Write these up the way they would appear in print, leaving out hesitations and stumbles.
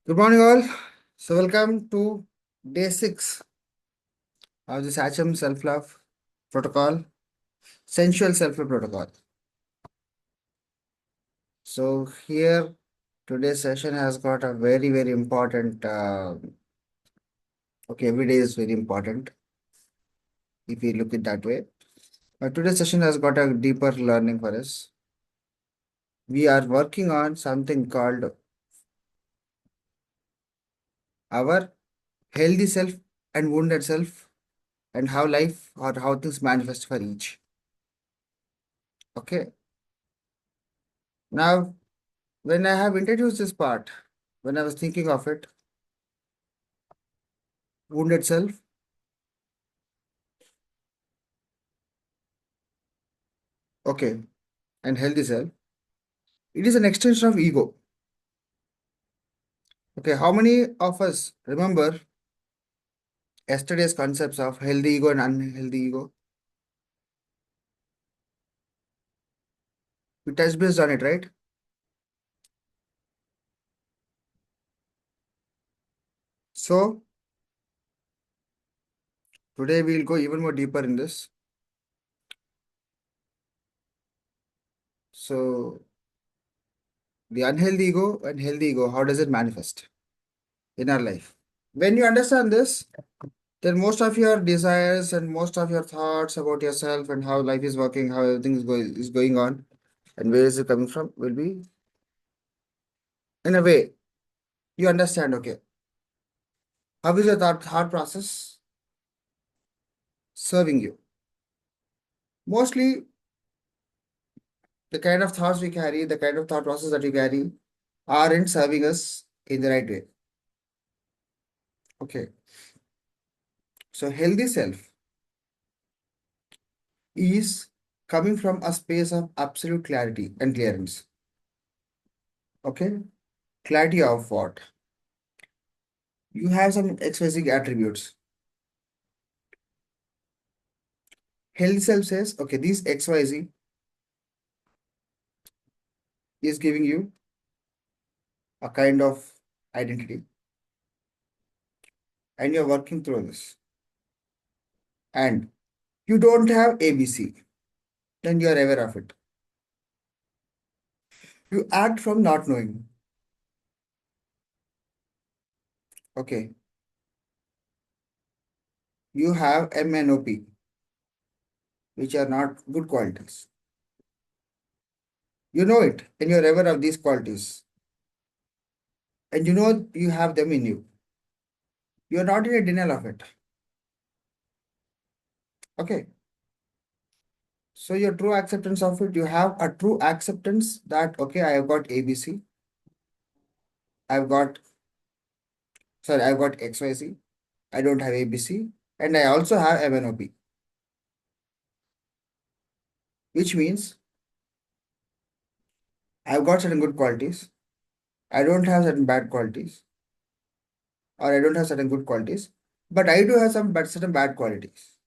Good morning, all. So, welcome to day 6 of the Sachem Self Love Protocol, Sensual Self Love Protocol. So, here today's session has got a very important. Okay, every day is very important if we look it that way. But today's session has got a deeper learning for us. We are working on something called our healthy self and wounded self, and how life or how things manifest for each. Okay, now when I have introduced this part, when I was thinking of it, wounded self, okay, and healthy self, it is an extension of ego. Okay, how many of us remember yesterday's concepts of healthy ego and unhealthy ego? We touched based on it, right? So today we'll go even more deeper in this. So the unhealthy ego and healthy ego, how does it manifest in our life? When you understand this, then most of your desires and most of your thoughts about yourself and how life is working, how everything is going on, and where is it coming from, will be in a way you understand. Okay, how is your thought process serving you? Mostly, the kind of thoughts we carry, the kind of thought process that we carry, aren't serving us in the right way. Okay, so healthy self is coming from a space of absolute clarity and clearance. Okay, clarity of what? You have some XYZ attributes. Healthy self says, okay, this XYZ is giving you a kind of identity, and you're working through this. And you don't have ABC, then you are aware of it. You act from not knowing. Okay. You have M and OP, which are not good qualities. You know it, and you're aware of these qualities. And you know you have them in you. You're not in a denial of it. Okay. So your true acceptance of it, you have a true acceptance that, okay, I have got ABC. I've got, sorry, I've got XYZ. I don't have ABC. And I also have MNOP, which means I've got certain good qualities. I don't have certain bad qualities, or I don't have certain good qualities, but I do have some certain bad qualities.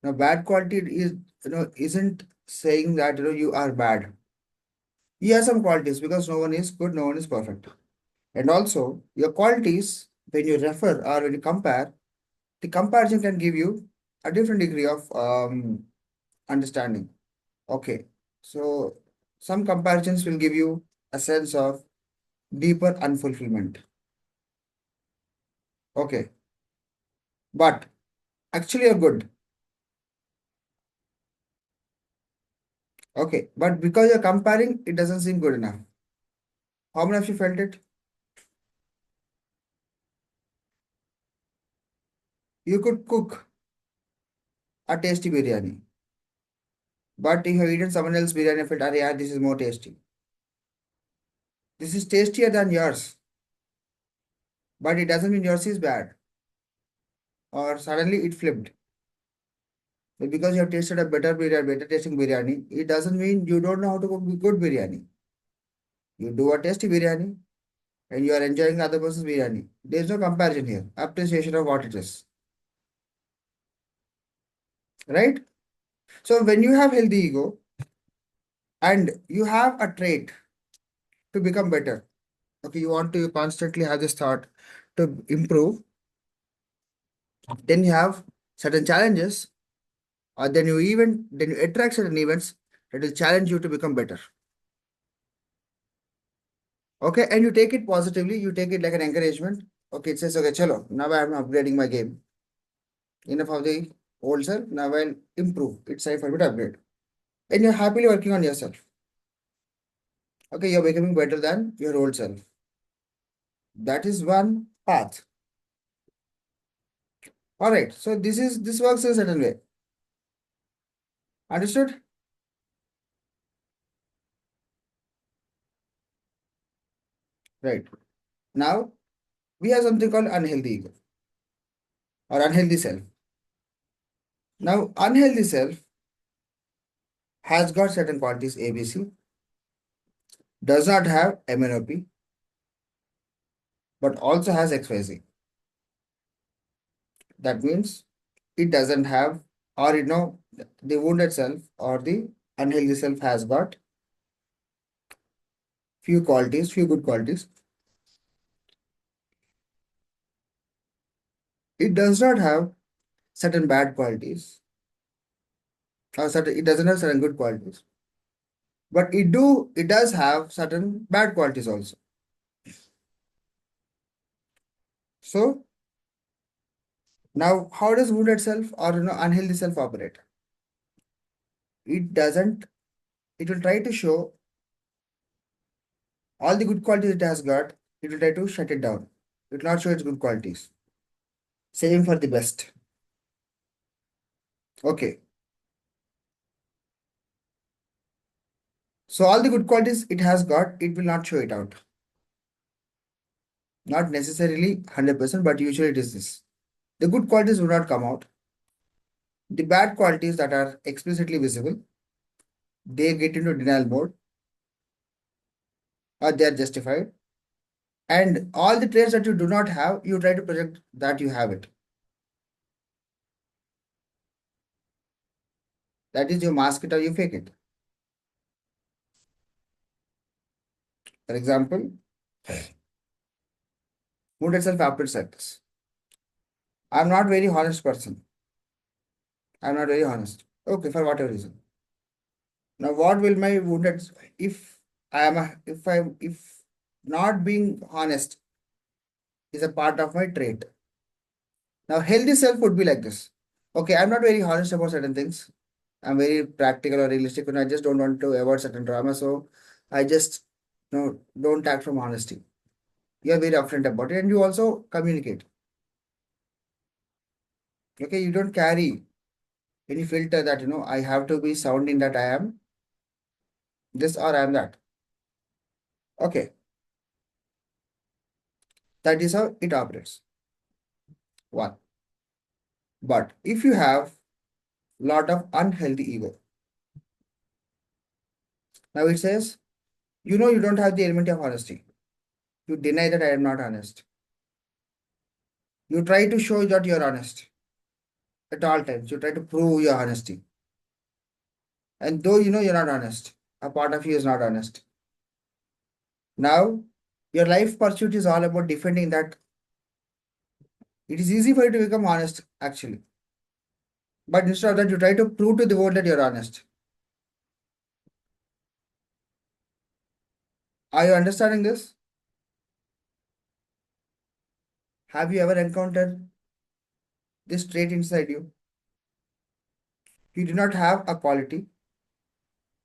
Now, bad quality is, isn't saying that, you are bad. You have some qualities because no one is good, no one is perfect. And also, your qualities, when you refer or when you compare, the comparison can give you a different degree of understanding. Okay. So, some comparisons will give you a sense of deeper unfulfillment. Okay. But actually, you're good. Okay. But because you're comparing, it doesn't seem good enough. How many of you felt it? You could cook a tasty biryani. But if you have eaten someone else's biryani, felt, "Arey yaar, this is more tasty. This is tastier than yours." But it doesn't mean yours is bad. Or suddenly it flipped. But because you have tasted a better biryani, better tasting biryani, it doesn't mean you don't know how to cook good biryani. You do a tasty biryani and you are enjoying the other person's biryani. There is no comparison here. Appreciation of what it is. Right? So when you have healthy ego and you have a trait to become better, Okay, you want to constantly have this thought to improve, then you have certain challenges, or then you attract certain events that will challenge you to become better. Okay, and you take it positively, you take it like an encouragement. Okay, it says, okay, chalo, now I am upgrading my game. Enough of the old self, now I'll improve. It's time for me to upgrade. And you're happily working on yourself. Okay, you're becoming better than your old self. That is one path. All right, so this works in a certain way. Understood? Right. Now we have something called unhealthy ego or unhealthy self. Now, unhealthy self has got certain qualities ABC, does not have MNOP, but also has XYZ. That means it doesn't have, or the wounded self or the unhealthy self has got few qualities, few good qualities. It does not have certain bad qualities, or certain it doesn't have certain good qualities, but it does have certain bad qualities also. So now, how does wounded self or unhealthy self operate? It doesn't. It will try to show all the good qualities it has got. It will try to shut it down. It will not show its good qualities, saving for the best. Okay. So all the good qualities it has got, it will not show it out. Not necessarily 100%, but usually it is this. The good qualities will not come out. The bad qualities that are explicitly visible, they get into denial mode or they are justified. And all the traits that you do not have, you try to project that you have it. That is, you mask it or you fake it. For example, mood itself operates like this. I'm not very honest person. I'm not very honest. Okay, for whatever reason. Now, what will my wounded if if not being honest is a part of my trait. Now, healthy self would be like this. Okay, I'm not very honest about certain things. I'm very practical or realistic, and I just don't want to avoid certain drama. So I just don't act from honesty. You are very upfront about it, and you also communicate. Okay, you don't carry any filter that I have to be sounding that I am this or I am that. Okay, that is how it operates. One. But if you have lot of unhealthy ego, now it says, you don't have the element of honesty. You deny that I am not honest. You try to show that you're honest at all times. You try to prove your honesty. And though you're not honest, a part of you is not honest. Now, your life pursuit is all about defending that. It is easy for you to become honest, actually. But instead of that, you try to prove to the world that you're honest. Are you understanding this? Have you ever encountered this trait inside you? You do not have a quality,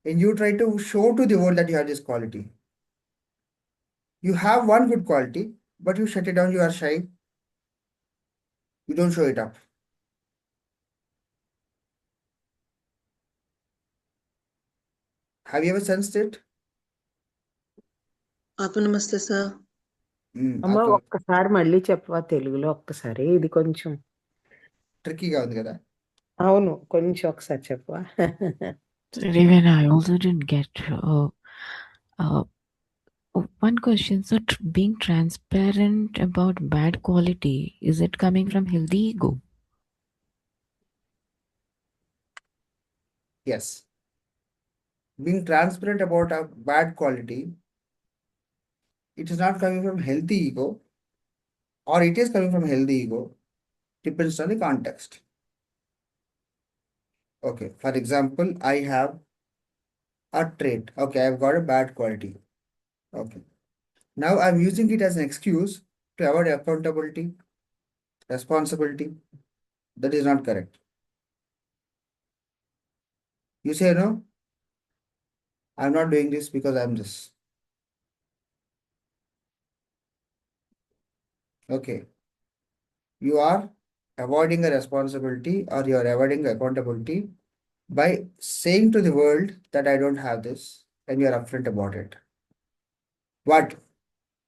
and you try to show to the world that you have this quality. You have one good quality, but you shut it down, you are shy, you don't show it up. Have you ever sensed it? Apu namaste, sir. అమ్మ After ఒక్కసారి మళ్ళీ చెప్పవా తెలుగులో ఒక్కసారి ఇది కొంచెం ట్రిక్కీగా ఉంది కదా. అవును కొంచెం ఒకసారి చెప్పవా Even I also didn't get one question. So, being transparent about bad quality, is it coming from healthy ego? Yes. Being transparent about a bad quality it is not coming from healthy ego, or it is coming from healthy ego, depends on the context. Okay, for example, I have a trait. Okay, I've got a bad quality. Okay, now I'm using it as an excuse to avoid accountability, responsibility. That is not correct. You say, no, I'm not doing this because I'm this. Okay, you are avoiding a responsibility or you are avoiding accountability by saying to the world that I don't have this and you are upfront about it. But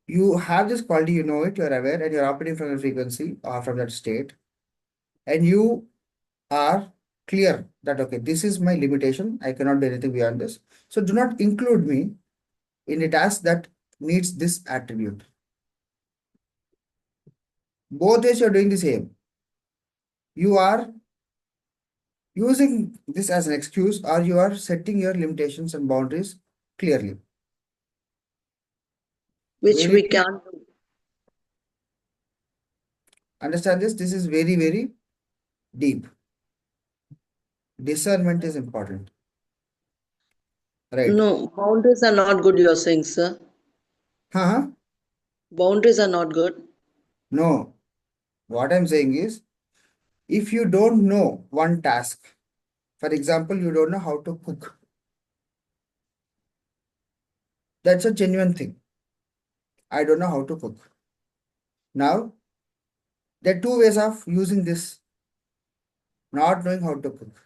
you have this quality, you know it, you're aware, and you're operating from the frequency or from that state, and you are clear that, okay, this is my limitation, I cannot do anything beyond this. So do not include me in a task that needs this attribute. Both ways you're doing the same. You are using this as an excuse, or you are setting your limitations and boundaries clearly. Which Very, we can't do. understand this. This is very, very deep. Discernment is important. Right. No, boundaries are not good, you're saying, sir. Huh? Boundaries are not good. No. What I'm saying is, if you don't know one task, for example, you don't know how to cook, that's a genuine thing. I don't know how to cook. Now, there are two ways of using this, not knowing how to cook.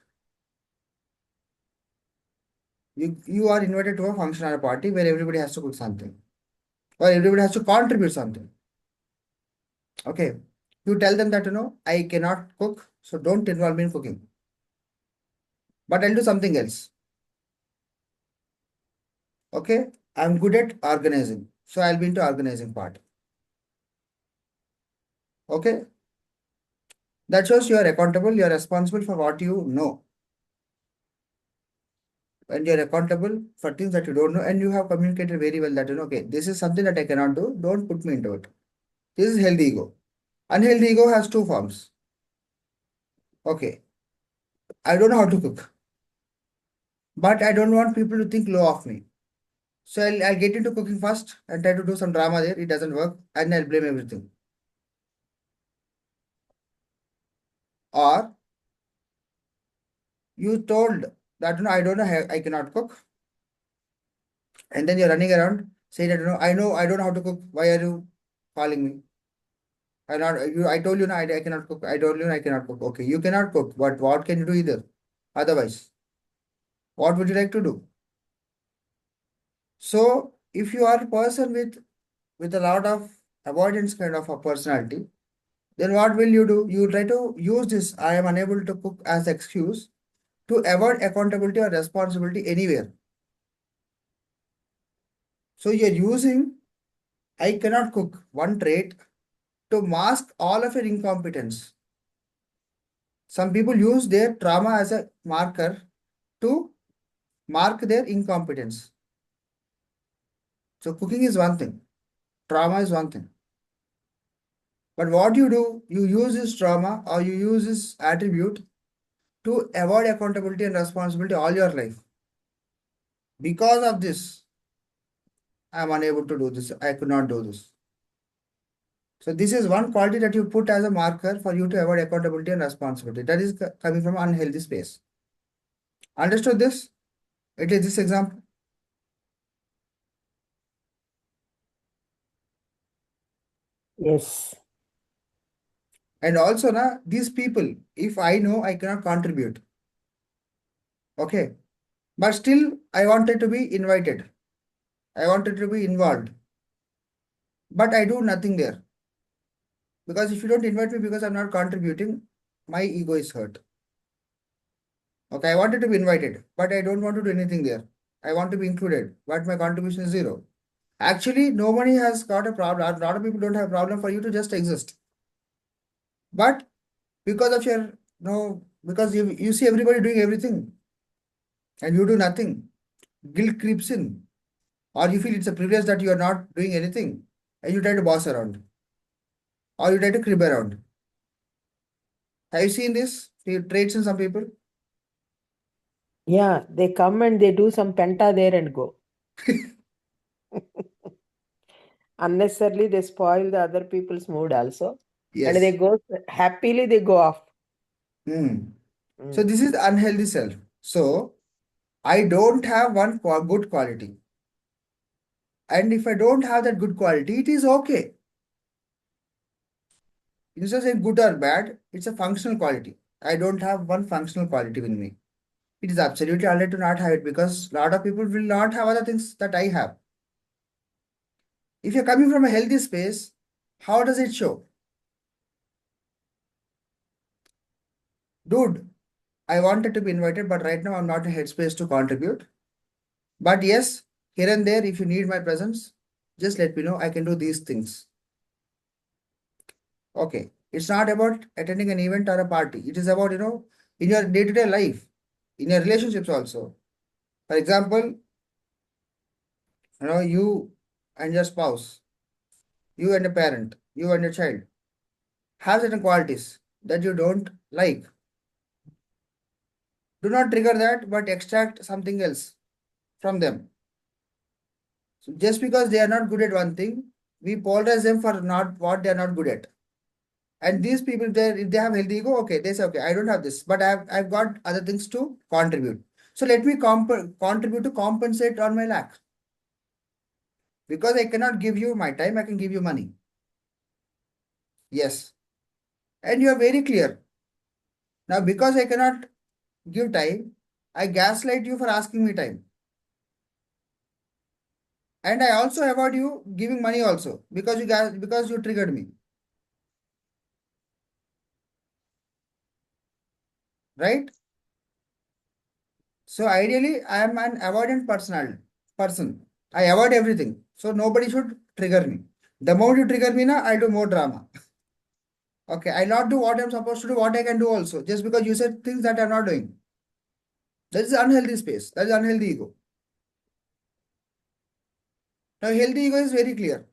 You are invited to a function or a party where everybody has to cook something, or everybody has to contribute something. Okay. You tell them that, I cannot cook, so don't involve me in cooking. But I'll do something else. Okay. I'm good at organizing, so I'll be into organizing part. Okay. That shows you are accountable, you are responsible for what you know. And you're accountable for things that you don't know, and you have communicated very well that, okay, this is something that I cannot do, don't put me into it. This is healthy ego. Unhealthy ego has two forms. Okay. I don't know how to cook, but I don't want people to think low of me. So I'll get into cooking first and try to do some drama there. It doesn't work, and I'll blame everything. Or you told that, I don't know how I cannot cook, and then you're running around saying that, I know I don't know how to cook. Why are you calling me? I told you, I cannot cook. I told you I cannot cook. Okay, you cannot cook, but what can you do either? Otherwise, what would you like to do? So if you are a person with a lot of avoidance kind of a personality, then what will you do? You try to use this I am unable to cook as excuse to avoid accountability or responsibility anywhere. So you're using I cannot cook, one trait, to mask all of your incompetence. Some people use their trauma as a marker to mark their incompetence. So cooking is one thing, trauma is one thing. But what you do, you use this trauma or you use this attribute to avoid accountability and responsibility all your life. Because of this, I am unable to do this. I could not do this. So this is one quality that you put as a marker for you to avoid accountability and responsibility. That is coming from unhealthy space. Understood this? It is this example. Yes. And also, these people, if I know I cannot contribute, okay, but still I wanted to be invited. I wanted to be involved, but I do nothing there. Because if you don't invite me because I'm not contributing, my ego is hurt. Okay, I wanted to be invited, but I don't want to do anything there. I want to be included, but my contribution is zero. Actually, nobody has got a problem. A lot of people don't have a problem for you to just exist. But because of your, because you see everybody doing everything and you do nothing, guilt creeps in. or you feel it's a privilege that you are not doing anything and you try to boss around or you try to crib around. Have you seen this traits in some people? Yeah, they come and they do some penta there and go. Unnecessarily, they spoil the other people's mood also. And they Yes. go happily, they go off. Hmm. So Mm. this is unhealthy self. So I don't have one good quality. And if I don't have that good quality, it is okay. Instead of saying good or bad, it's a functional quality. I don't have one functional quality with me. It is absolutely alright to not have it because a lot of people will not have other things that I have. If you're coming from a healthy space, how does it show? Dude, I wanted to be invited, but right now I'm not in headspace to contribute. But yes, here and there, if you need my presence, just let me know. I can do these things. Okay. It's not about attending an event or a party. It is about, in your day-to-day life, in your relationships also. For example, you and your spouse, you and a parent, you and your child have certain qualities that you don't like. Do not trigger that, but extract something else from them. So just because they are not good at one thing, we polarize them for not what they are not good at. And these people, if they have healthy ego, okay, they say, okay, I don't have this, but I've got other things to contribute. So let me contribute to compensate on my lack. Because I cannot give you my time, I can give you money. Yes. And you are very clear. Now, because I cannot give time, I gaslight you for asking me time. And I also avoid you giving money also because you triggered me. Right? So ideally, I am an avoidant person. I avoid everything. So nobody should trigger me. The more you trigger me now, I'll do more drama. Okay, I'll not do what I'm supposed to do, what I can do also, just because you said things that I'm not doing. That is unhealthy space. That is unhealthy ego. Now, healthy ego is very clear.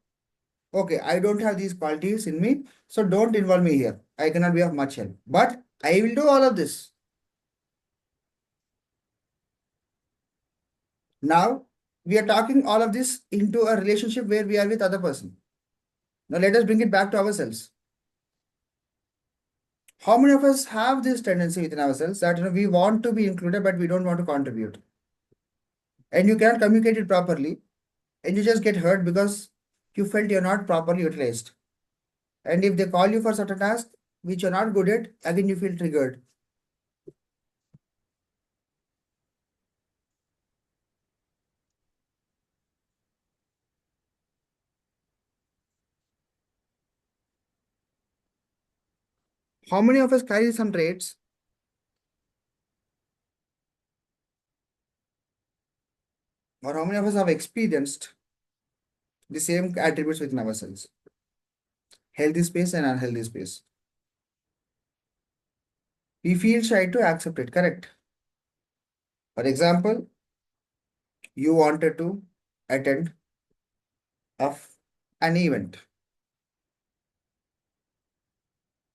Okay, I don't have these qualities in me, so don't involve me here. I cannot be of much help. But I will do all of this. Now, we are talking all of this into a relationship where we are with other person. Now, let us bring it back to ourselves. How many of us have this tendency within ourselves that we want to be included, but we don't want to contribute? And you cannot communicate it properly, and you just get hurt because you felt you're not properly utilized. And if they call you for certain tasks which you're not good at, again you feel triggered. How many of us carry some traits or how many of us have experienced the same attributes within ourselves? Healthy space and unhealthy space. We feel shy to accept it, correct? For example, you wanted to attend of an event.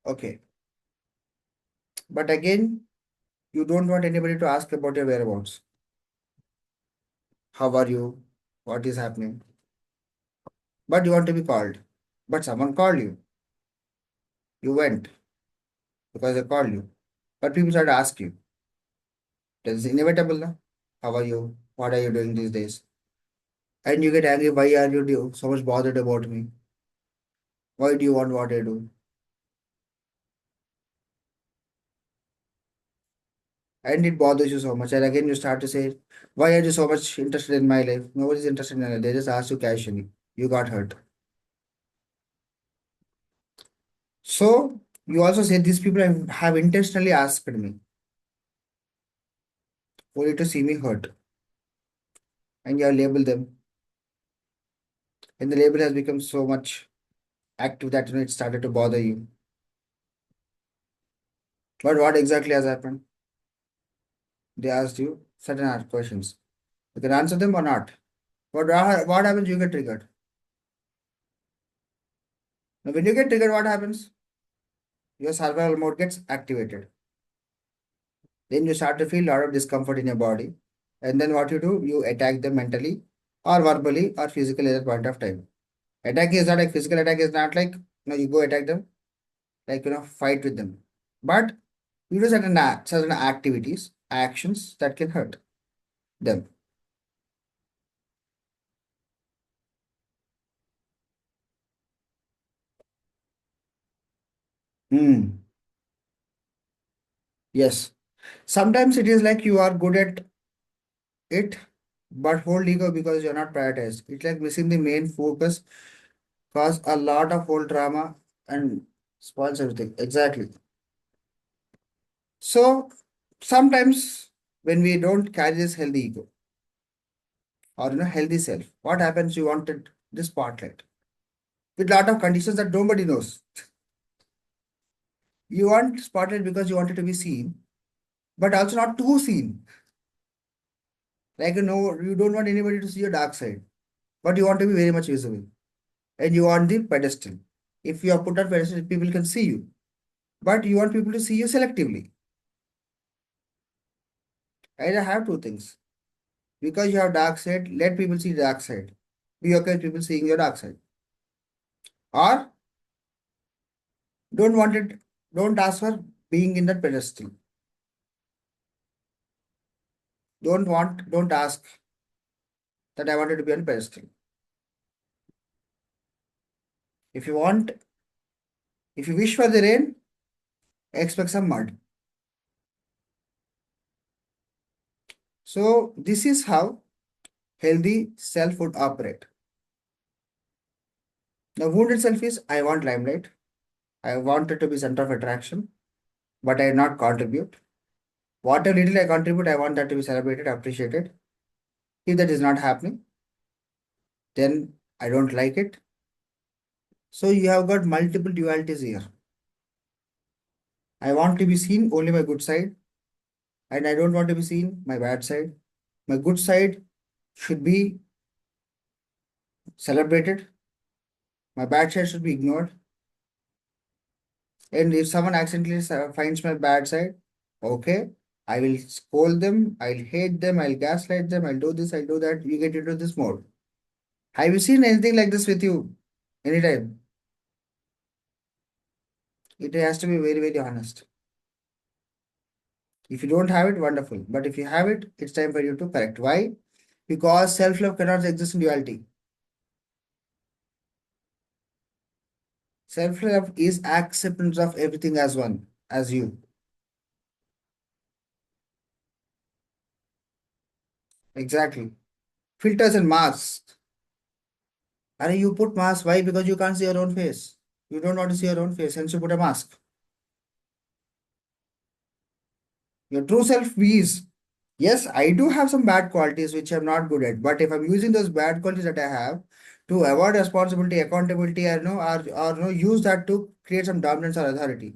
Okay. But again, you don't want anybody to ask about your whereabouts. How are you? What is happening? But you want to be called. But someone called you. You went because they called you. But people start to ask you. That is inevitable. Na? How are you? What are you doing these days? And you get angry. Why are you so much bothered about me? Why do you want what I do? And it bothers you so much. And again, you start to say, why are you so much interested in my life? Nobody's interested in your life. They just ask you casually. You got hurt. So you also say these people have intentionally asked me only to see me hurt. And you label them. And the label has become so much active that it started to bother you. But what exactly has happened? They asked you certain questions. You can answer them or not. What happens? You get triggered. Now, when you get triggered, what happens? Your survival mode gets activated. Then you start to feel a lot of discomfort in your body. And then what you do? You attack them mentally or verbally or physically at that point of time. Attack is not like physical attack is not like you go attack them, like fight with them. But you do certain activities, actions that can hurt them. Hmm. Yes. Sometimes it is like you are good at it, but hold ego because you're not prioritized. It's like missing the main focus, cause a lot of whole drama and spoils everything. Exactly. So sometimes when we don't carry this healthy ego or healthy self, what happens? You wanted the spotlight with lot of conditions that nobody knows. You want spotlight because you wanted to be seen, but also not too seen. Like you don't want anybody to see your dark side, but you want to be very much visible, and you want the pedestal. If you are put on pedestal, people can see you, but you want people to see you selectively. Either have two things. Because you have dark side, let people see dark side. Be okay with people seeing your dark side. Or don't want it, don't ask for being in that pedestal. Don't ask that I wanted to be on pedestal. If you want, if you wish for the rain, expect some mud. So this is how healthy self would operate. The wounded self is I want limelight. I wanted to be center of attraction, but I did not contribute. Whatever little I contribute, I want that to be celebrated, appreciated. If that is not happening, then I don't like it. So you have got multiple dualities here. I want to be seen only my good side, and I don't want to be seen my bad side. My good side should be celebrated. My bad side should be ignored. And if someone accidentally finds my bad side, okay, I will scold them, I'll hate them, I'll gaslight them, I'll do this, I'll do that. You get into this mode. Have you seen anything like this with you anytime? It has to be very, very honest. If you don't have it, wonderful. But if you have it, it's time for you to correct. Why? Because self-love cannot exist in duality. Self-love is acceptance of everything as one, as you. Exactly. Filters and masks. And you put mask, why? Because you can't see your own face. You don't want to see your own face, hence you put a mask. Your true self is, yes, I do have some bad qualities which I'm not good at, but if I'm using those bad qualities that I have to avoid responsibility, accountability, or use that to create some dominance or authority.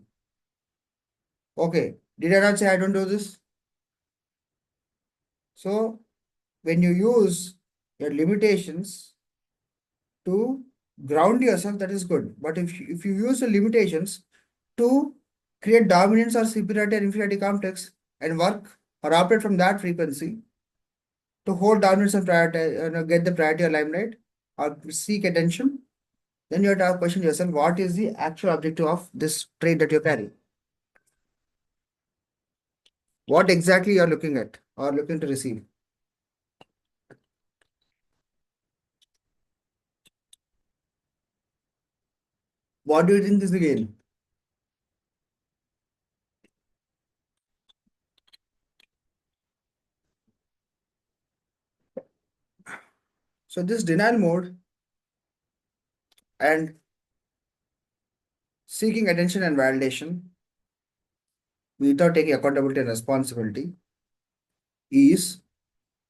Okay, did I not say I don't do this? So when you use your limitations to ground yourself, that is good. But if you use the limitations to create dominance or superiority or inferiority complex and work or operate from that frequency to hold dominance and priority, get the priority or limelight or seek attention, then you have to question yourself, what is the actual objective of this trait that you carry? What exactly you are looking at or looking to receive? What do you think is the gain? So this denial mode and seeking attention and validation without taking accountability and responsibility is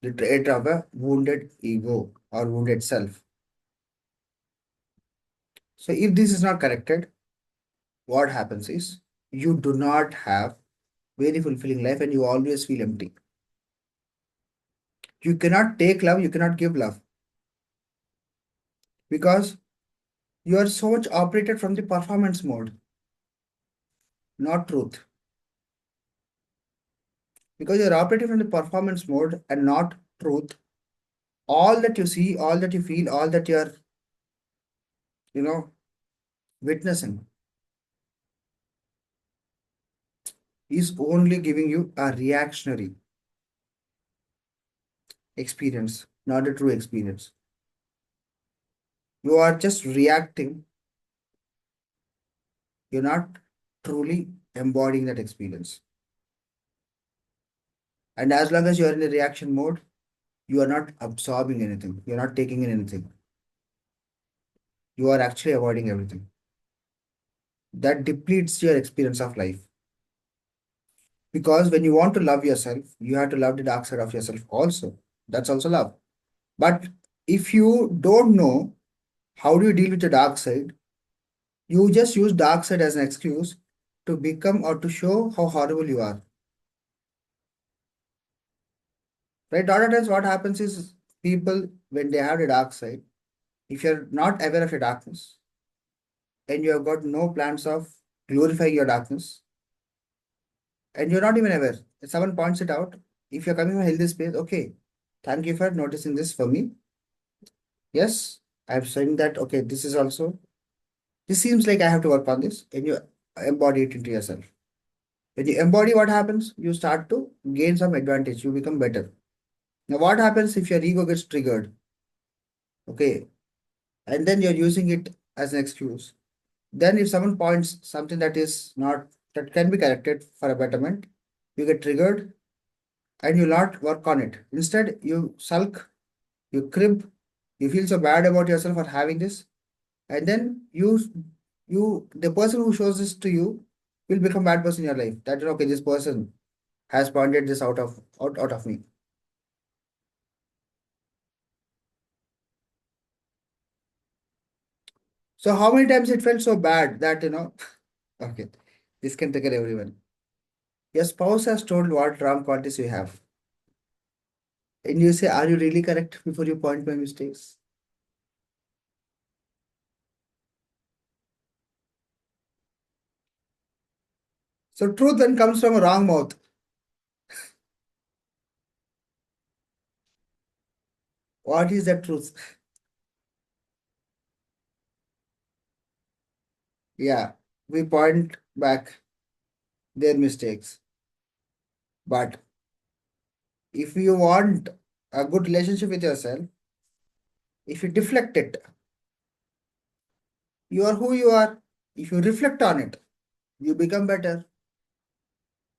the trait of a wounded ego or wounded self. So if this is not corrected, what happens is you do not have very fulfilling life and you always feel empty. You cannot take love, you cannot give love. because you are so much operated from the performance mode, not truth. Because you're operating from the performance mode and not truth, all that you see, all that you feel, all that you're, you know, witnessing is only giving you a reactionary experience, not a true experience. You are just reacting, you're not truly embodying that experience. And as long as you're in a reaction mode, you are not absorbing anything, you're not taking in anything. You are actually avoiding everything. That depletes your experience of life. Because when you want to love yourself, you have to love the dark side of yourself also. That's also love. But if you don't know how do you deal with the dark side, you just use dark side as an excuse to become or to show how horrible you are. Right? A lot of times what happens is people, when they have the dark side, if you're not aware of your darkness and you have got no plans of glorifying your darkness, and you're not even aware, if someone points it out, if you're coming from a healthy space, okay, thank you for noticing this for me. Yes, I'm saying that, okay, this is also, this seems like I have to work on this, and you embody it into yourself. When you embody what happens, you start to gain some advantage, you become better. Now, what happens if your ego gets triggered? Okay, and then you're using it as an excuse. Then, if someone points something that is not, that can be corrected for a betterment, you get triggered and you not work on it. Instead, you sulk, you crimp, you feel so bad about yourself for having this, and then the person who shows this to you will become bad person in your life. That okay, this person has pointed this out of me. So how many times it felt so bad that okay, this can trigger everyone. Your spouse has told what wrong qualities you have, and you say, "Are you really correct?" Before you point my mistakes. So truth then comes from a wrong mouth. What is that truth? Yeah, we point back their mistakes. But if you want a good relationship with yourself, if you deflect it, you are who you are. If you reflect on it, you become better.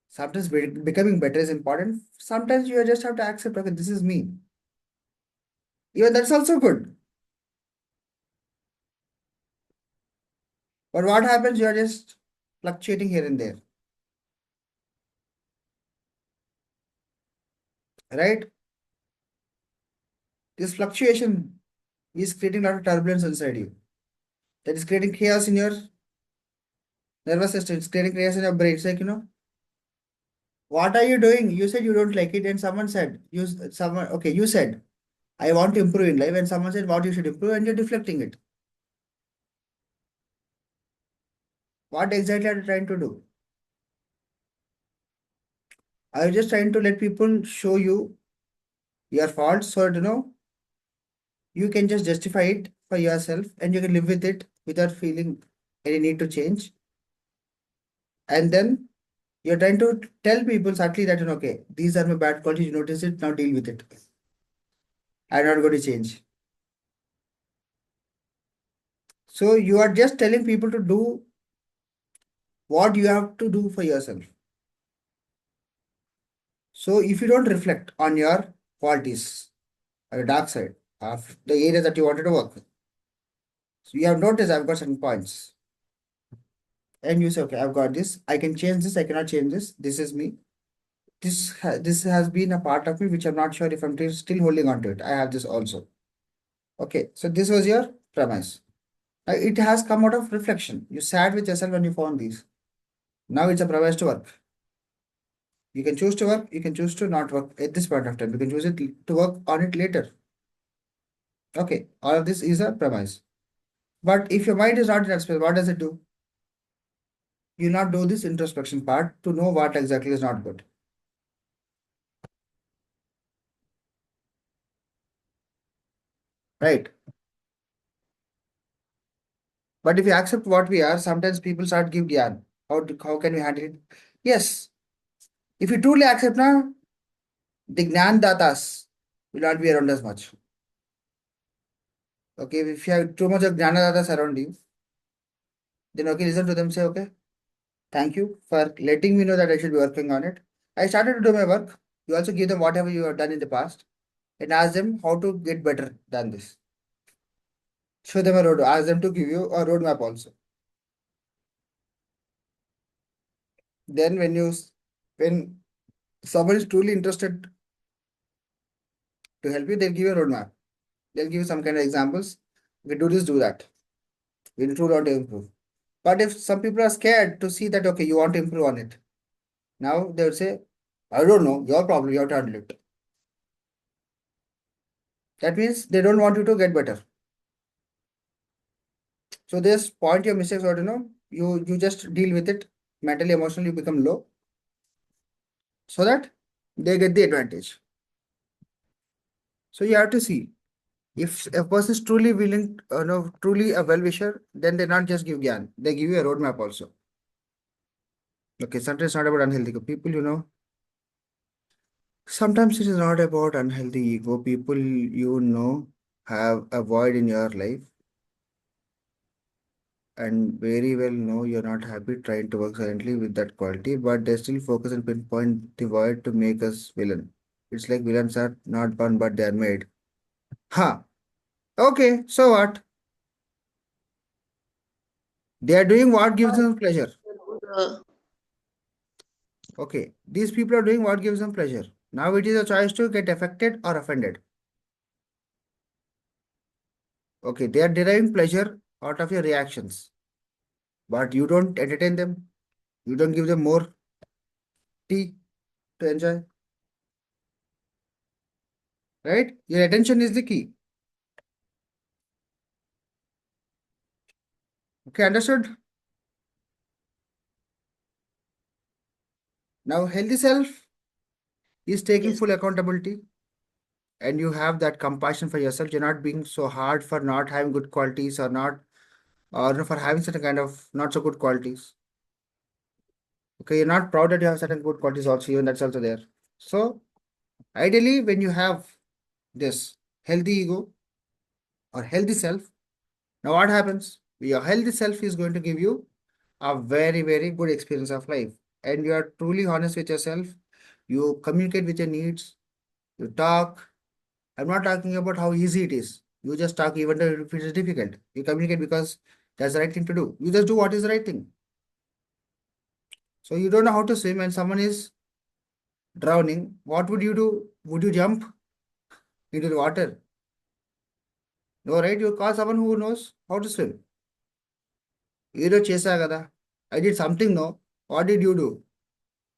Sometimes becoming better is important. Sometimes you just have to accept, okay, this is me. Even that's also good. But what happens? You are just fluctuating here and there, right? This fluctuation is creating a lot of turbulence inside you. That is creating chaos in your nervous system. It's creating chaos in your brain. It's like, what are you doing? You said you don't like it, and someone said, okay, you said, I want to improve in life, and someone said what you should improve, and you're deflecting it. What exactly are you trying to do? Are you just trying to let people show you your faults so you can just justify it for yourself and you can live with it without feeling any need to change? And then you're trying to tell people subtly that, okay, these are my bad qualities, you notice it, now deal with it. I'm not going to change. So you are just telling people to do what you have to do for yourself. So if you don't reflect on your qualities, or your dark side of the areas that you wanted to work with, so you have noticed I've got certain points. And you say, okay, I've got this. I can change this. I cannot change this. This is me. This has been a part of me, which I'm not sure if I'm still holding on to it. I have this also. Okay, so this was your premise. It has come out of reflection. You sat with yourself and you found these. Now it's a premise to work. You can choose to work. You can choose to not work at this point of time. You can choose it to work on it later. Okay, all of this is a premise. But if your mind is not in that space, what does it do? You not do this introspection part to know what exactly is not good. Right? But if you accept what we are, sometimes people start give gyan. How can we handle it? Yes. If you truly accept now, the Gnan Datas will not be around as much. Okay, if you have too much of Gnana Datas around you, then okay, listen to them, say, okay, thank you for letting me know that I should be working on it. I started to do my work. You also give them whatever you have done in the past and ask them how to get better than this. Show them a road, ask them to give you a roadmap also. Then when someone is truly interested to help you, they'll give you a roadmap. They'll give you some kind of examples. We do this, do that. We truly want to improve. But if some people are scared to see that, okay, you want to improve on it, now they will say, I don't know, your problem, you have to handle it. That means they don't want you to get better. So this point your mistakes out, you just deal with it mentally, emotionally, you become low so that they get the advantage. So you have to see if a person is truly willing, truly a well-wisher, then they not just give gyan, they give you a roadmap also. Okay, sometimes it's not about unhealthy people, Sometimes it is not about unhealthy ego. People have a void in your life and very well know you're not happy trying to work silently with that quality, but they still focus and pinpoint the void to make us villain. It's like villains are not born, but they are made. Huh. Okay, so what? They are doing what gives them pleasure. Uh, Okay, these people are doing what gives them pleasure. Now it is a choice to get affected or offended. Okay, they are deriving pleasure out of your reactions, but you don't entertain them. You don't give them more tea to enjoy, right? Your attention is the key. Okay, understood? Now, healthy self is taking yes. full accountability and you have that compassion for yourself. You're not being so hard for not having good qualities or not, or for having certain kind of not so good qualities. Okay, you're not proud that you have certain good qualities also, even that's also there. So, ideally, when you have this healthy ego or healthy self, now what happens? Your healthy self is going to give you a very, very good experience of life. And you are truly honest with yourself. You communicate with your needs. You talk. I'm not talking about how easy it is. You just talk even though if it is difficult. You communicate because that's the right thing to do. You just do what is the right thing. So you don't know how to swim and someone is drowning. What would you do? Would you jump into the water? No, right? You call someone who knows how to swim. You know, chesa kada. I did something, no. What did you do?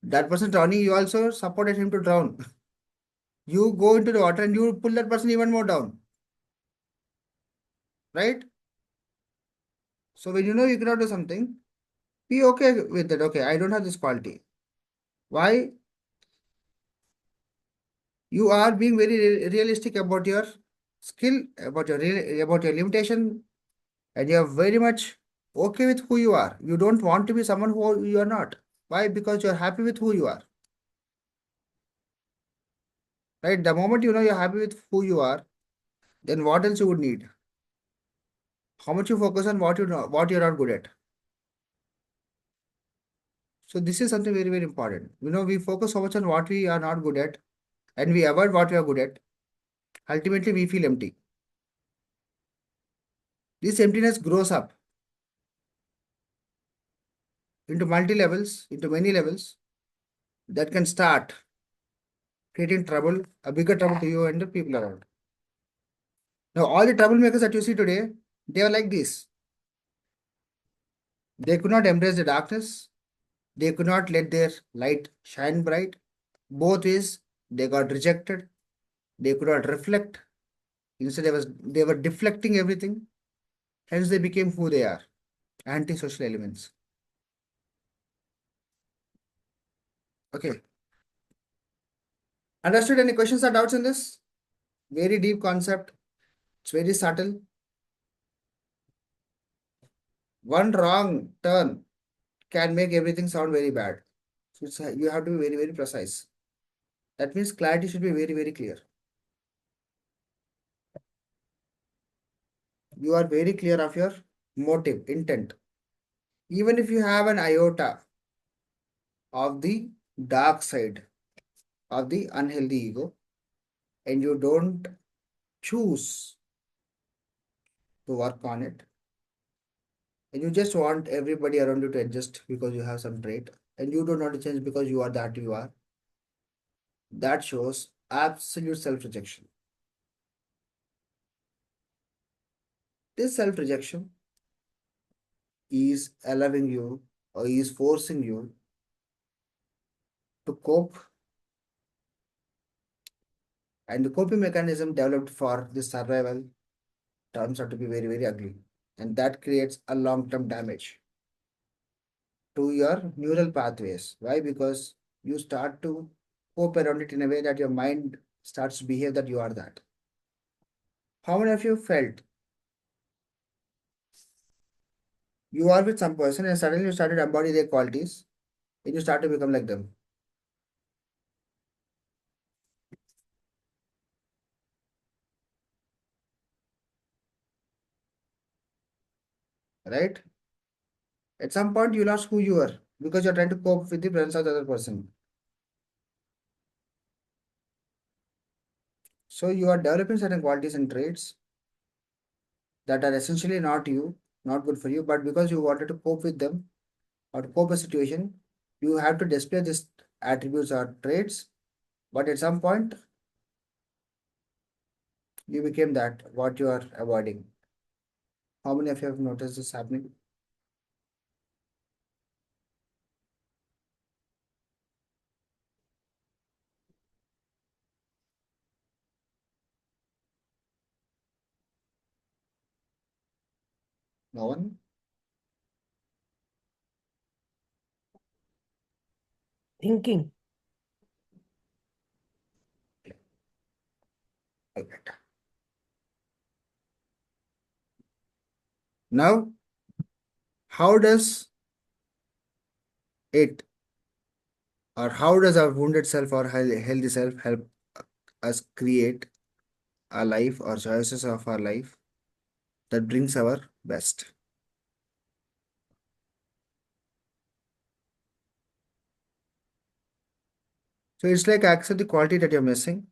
That person drowning, you also supported him to drown. You go into the water and you pull that person even more down, right? So when you know you cannot do something, be okay with it. Okay, I don't have this quality. Why? You are being very realistic about your skill, about your limitation, and you are very much okay with who you are. You don't want to be someone who you are not. Why? Because you are happy with who you are, right? The moment you know you're happy with who you are, then what else you would need? How much you focus on what you know, what you're not good at. So this is something very, very important. We focus so much on what we are not good at and we avoid what we are good at. Ultimately, we feel empty. This emptiness grows up into multi levels, into many levels that can start creating trouble, a bigger trouble to you and the people around. Now, all the troublemakers that you see today, they are like this. They could not embrace the darkness. They could not let their light shine bright. Both ways, they got rejected. They could not reflect. Instead, they were deflecting everything. Hence, they became who they are, antisocial elements. Okay. Understood? Any questions or doubts in this? Very deep concept. It's very subtle. One wrong turn can make everything sound very bad. So you have to be very, very precise. That means clarity should be very, very clear. You are very clear of your motive, intent. Even if you have an iota of the dark side of the unhealthy ego and you don't choose to work on it, and you just want everybody around you to adjust because you have some trait, and you don't want to change because you are that you are, that shows absolute self-rejection. This self-rejection is allowing you or is forcing you to cope, and the coping mechanism developed for this survival turns out to be very, very ugly, and that creates a long-term damage to your neural pathways. Why? Because you start to cope around it in a way that your mind starts to behave that you are that. How many of you felt you are with some person and suddenly you started embody their qualities and you start to become like them? Right? At some point you lost who you are because you're trying to cope with the presence of the other person. So you are developing certain qualities and traits that are essentially not you, not good for you, but because you wanted to cope with them or to cope a situation, you have to display these attributes or traits. But at some point, you became that what you are avoiding. How many of you have noticed this happening? No one? Thinking. Alright. Now, how does it or how does our wounded self or healthy self help us create a life or choices of our life that brings our best? So it's like accept the quality that you're missing.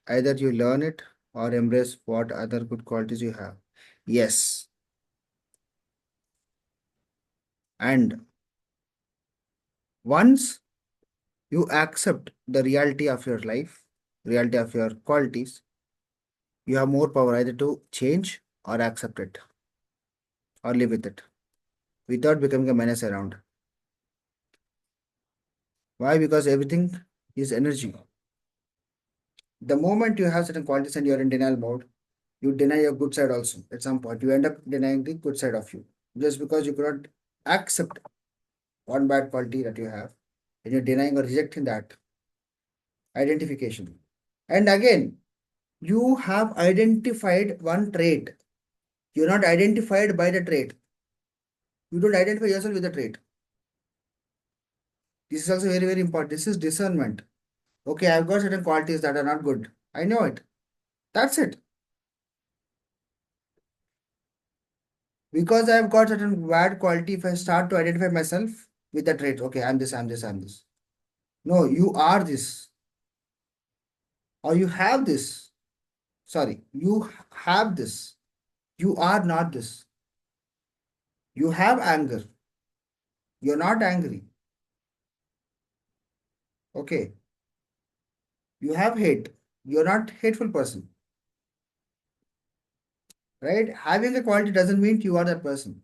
Either you learn it or embrace what other good qualities you have. Yes. And once you accept the reality of your life, reality of your qualities, you have more power either to change or accept it or live with it without becoming a menace around. Why? Because everything is energy. The moment you have certain qualities and you're in denial mode, you deny your good side also. At some point, you end up denying the good side of you just because you cannot accept one bad quality that you have, and you're denying or rejecting that identification. And again, you have identified one trait. You're not identified by the trait. You don't identify yourself with the trait. This is also very, very important. This is discernment. Okay, I've got certain qualities that are not good. I know it. That's it. Because I've got certain bad quality, if I start to identify myself with the trait, okay, I'm this, I'm this, I'm this. No, you are this. Or you have this. Sorry, you have this. You are not this. You have anger. You're not angry. Okay. You have hate. You're not hateful person. Right? Having a quality doesn't mean you are that person.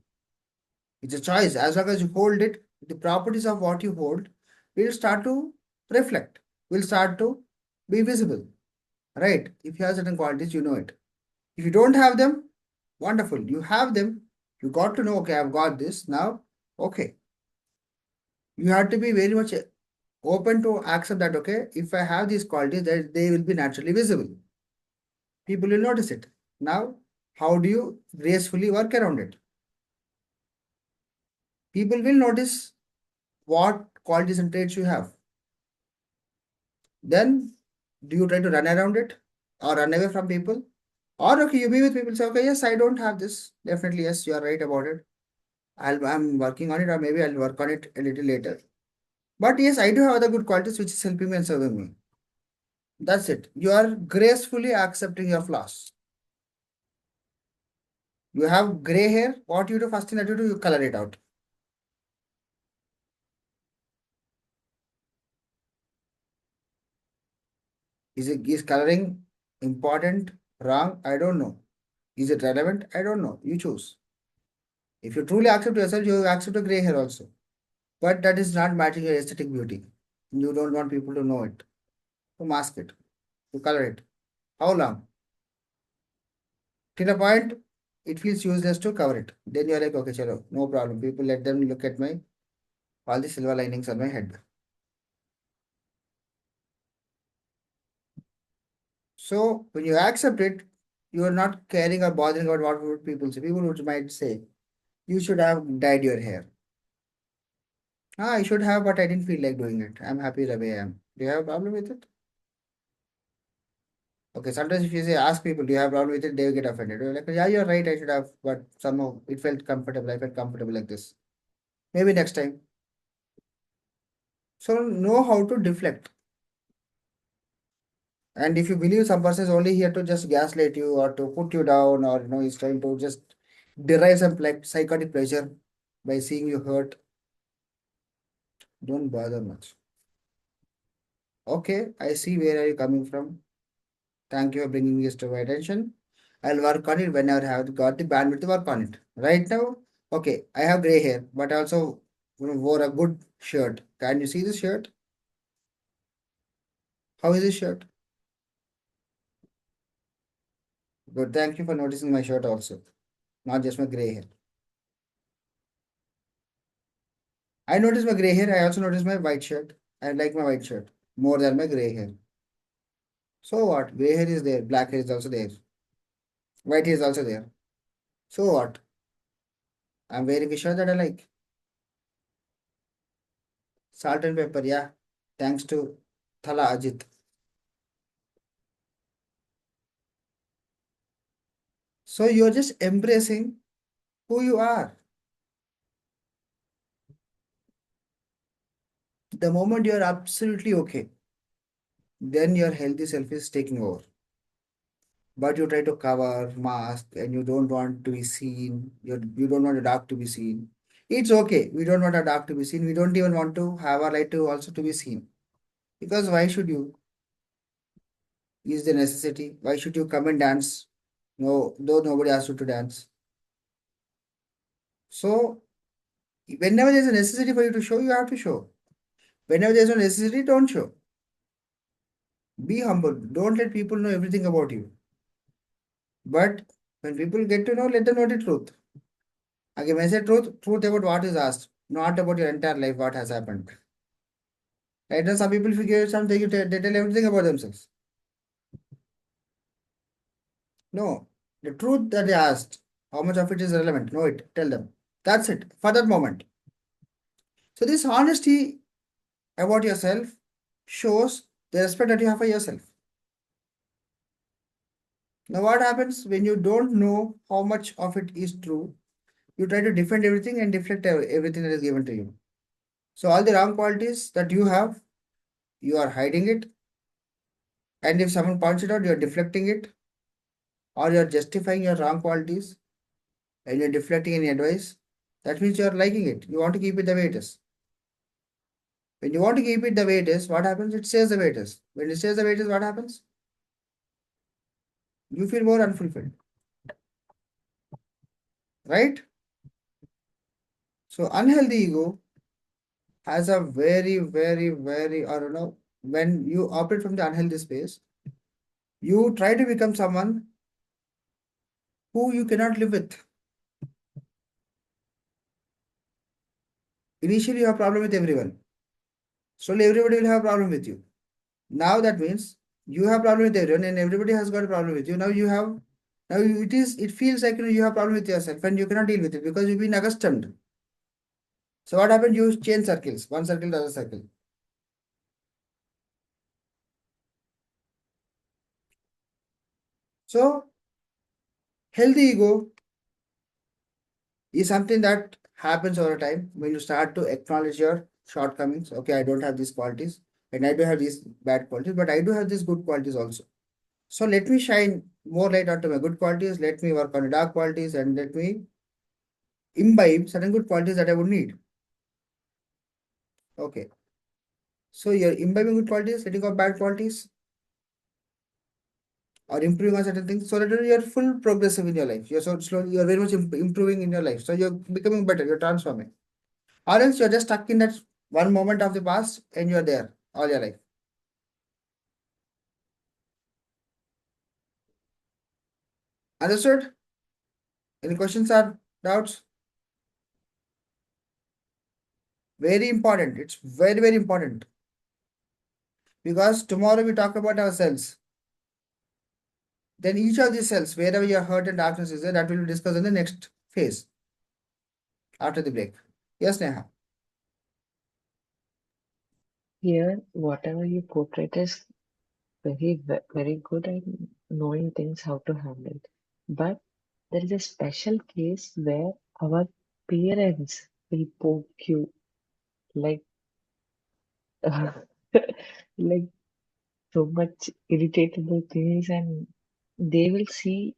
It's a choice. As long as you hold it, the properties of what you hold will start to reflect, will start to be visible. Right? If you have certain qualities, you know it. If you don't have them, wonderful. You have them. You got to know, okay, I've got this now. Okay. You have to be very much open to accept that, okay, if I have these qualities, that they will be naturally visible. People will notice it. Now, how do you gracefully work around it? People will notice what qualities and traits you have. Then, do you try to run around it or run away from people? Or okay, you be with people, say, okay, yes, I don't have this. Definitely, yes, you are right about it. I'm working on it, or maybe I'll work on it a little later. But yes, I do have other good qualities which is helping me and serving me. That's it. You are gracefully accepting your flaws. You have gray hair. What you do, first thing that you do, you color it out. Is coloring important? Wrong? I don't know. Is it relevant? I don't know. You choose. If you truly accept yourself, you accept a gray hair also. But that is not matching your aesthetic beauty. You don't want people to know it. To mask it. To color it. How long? Till a point, it feels useless to cover it. Then you're like, okay, chalo, no problem. People let them look at my all the silver linings on my head. So when you accept it, you are not caring or bothering about what would people say. People would might say, you should have dyed your hair. Ah, I should have, but I didn't feel like doing it. I'm happy the way I am. Do you have a problem with it? Okay, sometimes if you say ask people, do you have a problem with it, they will get offended. You're like, yeah, you're right, I should have, but somehow it felt comfortable. I felt comfortable like this. Maybe next time. So know how to deflect. And if you believe some person is only here to just gaslight you or to put you down, or he's trying to just derive some like psychotic pleasure by seeing you hurt, don't bother much. Okay, I see where are you coming from. Thank you for bringing this to my attention. I'll work on it whenever I have got the bandwidth to work on it. Right now, okay, I have gray hair, but I also wore a good shirt. Can you see this shirt? How is this shirt? Good. Thank you for noticing my shirt also, not just my gray hair. I noticed my gray hair. I also noticed my white shirt. I like my white shirt more than my gray hair. So what? Gray hair is there. Black hair is also there. White hair is also there. So what? I'm wearing a shirt that I like. Salt and pepper, yeah. Thanks to Thala Ajit. So you're just embracing who you are. The moment you're absolutely okay, then your healthy self is taking over. But you try to cover, mask, and you don't want to be seen. You don't want the dark to be seen. It's okay. We don't want our dark to be seen. We don't even want to have our light to also to be seen. Because why should you? Is the necessity? Why should you come and dance? No, though nobody asked you to dance. So whenever there's a necessity for you to show, you have to show. Whenever there's no necessity, don't show. Be humble. Don't let people know everything about you. But when people get to know, let them know the truth. Again, when I say truth about what is asked, not about your entire life, what has happened. Right now, some people figure something, they tell everything about themselves. No, the truth that they asked, how much of it is relevant? Know it, tell them. That's it for that moment. So, this honesty about yourself shows the respect that you have for yourself. Now, what happens when you don't know how much of it is true? You try to defend everything and deflect everything that is given to you. So, all the wrong qualities that you have, you are hiding it. And if someone points it out, you're deflecting it, or you're justifying your wrong qualities and you're deflecting any advice. That means you're liking it. You want to keep it the way it is. When you want to keep it the way it is, what happens? It stays the way it is. When it stays the way it is, what happens? You feel more unfulfilled. Right? So unhealthy ego has a very, very, very, I don't know, when you operate from the unhealthy space, you try to become someone who you cannot live with. Initially, you have problem with everyone. Slowly, everybody will have a problem with you. Now that means you have problem with everyone, and everybody has got a problem with you. It feels like you have problem with yourself, and you cannot deal with it because you've been accustomed. So what happened? You change circles, one circle to other circle. So healthy ego is something that happens over time when you start to acknowledge your shortcomings. Okay, I don't have these qualities, and I do have these bad qualities, but I do have these good qualities also. So let me shine more light onto my good qualities. Let me work on the dark qualities, and let me imbibe certain good qualities that I would need. Okay. So you're imbibing good qualities, letting go of bad qualities, or improving on certain things, so that you're full progressive in your life. You're so slowly, you're very much improving in your life. So you're becoming better, you're transforming. Or else you're just stuck in that one moment of the past and you're there all your life. Understood? Any questions or doubts? Very important. It's very, very important. Because tomorrow we talk about our cells. Then each of these cells, wherever your hurt and darkness is there, that will be discussed in the next phase after the break. Yes, Neha. Here, whatever you portray is very good at knowing things how to handle. But there is a special case where our parents will poke you like like so much irritable things, and they will see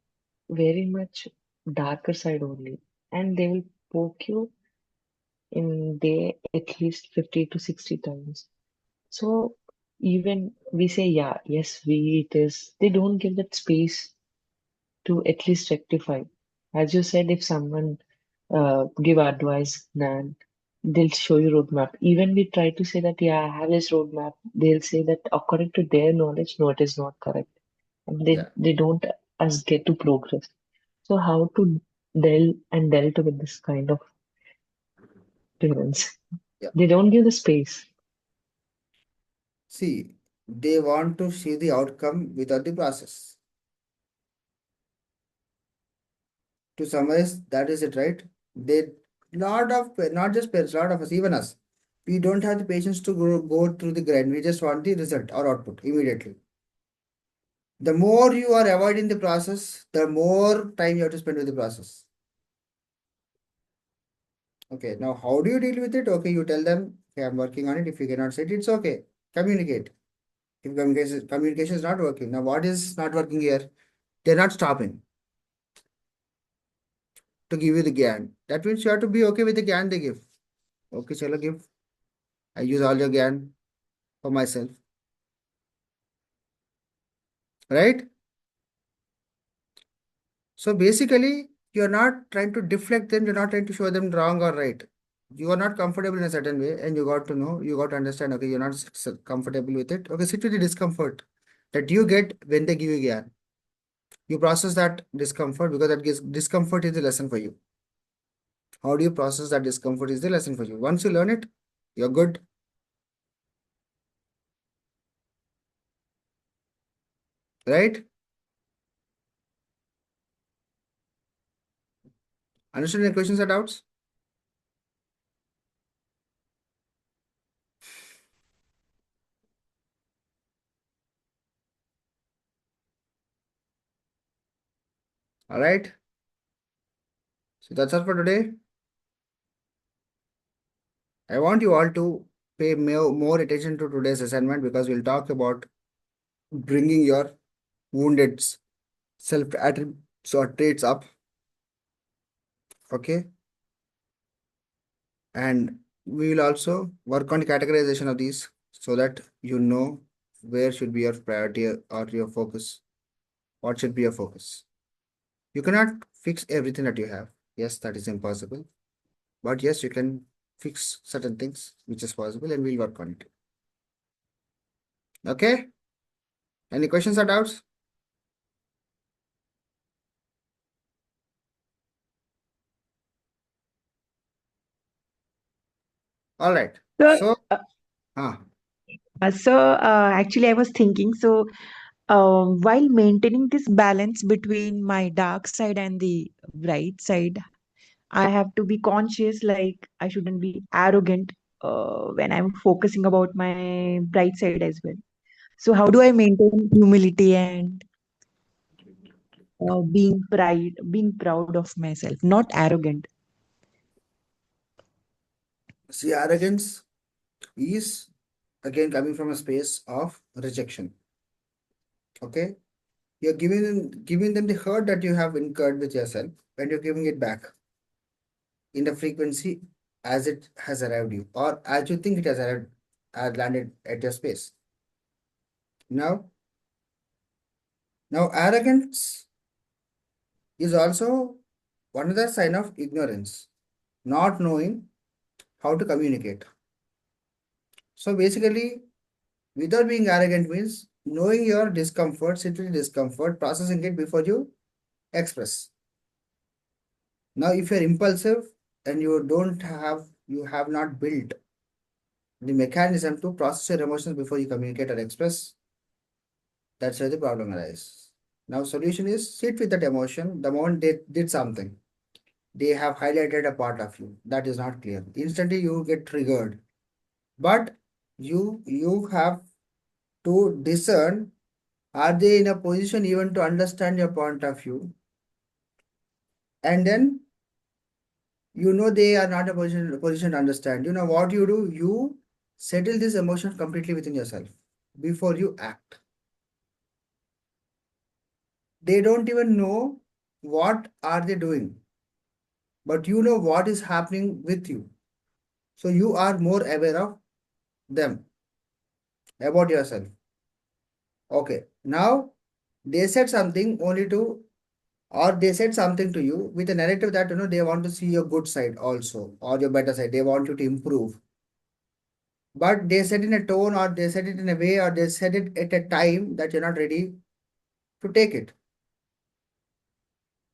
very much darker side only, and they will poke you in day at least 50 to 60 times. So even we say, yeah, yes, it is. They don't give that space to at least rectify. As you said, if someone give advice, then they'll show you roadmap. Even we try to say that, yeah, I have this roadmap. They'll say that according to their knowledge, no, it is not correct. And Yeah. they don't us get to progress. So how to dealt with this kind of parents? Yeah. They don't give the space. See, they want to see the outcome without the process. To summarize, that is it, right? They lot of not just parents, lot of us, even us, we don't have the patience to go through the grind. We just want the result or output immediately. The more you are avoiding the process, the more time you have to spend with the process. Okay, now how do you deal with it? Okay, you tell them, okay, I'm working on it. If you cannot say it, it's okay. Communicate. If communication is not working, now what is not working here? They're not stopping to give you the GAN. That means you have to be okay with the GAN they give. Okay, chalo give. I use all your GAN for myself. Right? So basically, you're not trying to deflect them, you're not trying to show them wrong or right. You are not comfortable in a certain way, and you got to know, you got to understand, okay, you're not comfortable with it. Okay, sit with the discomfort that you get when they give you GAN. You process that discomfort because that discomfort is the lesson for you. How do you process that discomfort is the lesson for you. Once you learn it, you're good. Right? Understand any questions or doubts? All right. So that's all for today. I want you all to pay more attention to today's assignment because we'll talk about bringing your wounded self attributes or traits up. Okay. And we will also work on categorization of these so that you know where should be your priority or your focus. What should be your focus? You cannot fix everything that you have. Yes, that is impossible. But yes, you can fix certain things which is possible and we'll work on it. Okay? Any questions or doubts? All right. So, So, uh, ah, actually, I was thinking, while maintaining this balance between my dark side and the bright side, I have to be conscious, like I shouldn't be arrogant when I'm focusing about my bright side as well. So, how do I maintain humility and being proud of myself, not arrogant? see, arrogance is again coming from a space of rejection. Okay, you're giving them the hurt that you have incurred with yourself, and you're giving it back in the frequency as it has arrived you, or as you think it has arrived, landed at your space. Now, arrogance is also one other sign of ignorance, not knowing how to communicate. So basically, without being arrogant means knowing your discomfort, sit with discomfort, processing it before you express. Now, if you're impulsive and you have not built the mechanism to process your emotions before you communicate or express, that's where the problem arises. Now, solution is sit with that emotion. The moment they did something, they have highlighted a part of you that is not clear. Instantly, you get triggered. But you have to discern, are they in a position even to understand your point of view? And then they are not in a position to understand. You know what you do? You settle this emotion completely within yourself before you act. They don't even know what are they doing, but you know what is happening with you. So you are more aware of them, about yourself. Okay. Now they said something only to, or they said something to you with a narrative that they want to see your good side also, or your better side. They want you to improve. But they said in a tone, or they said it in a way, or they said it at a time that you're not ready to take it.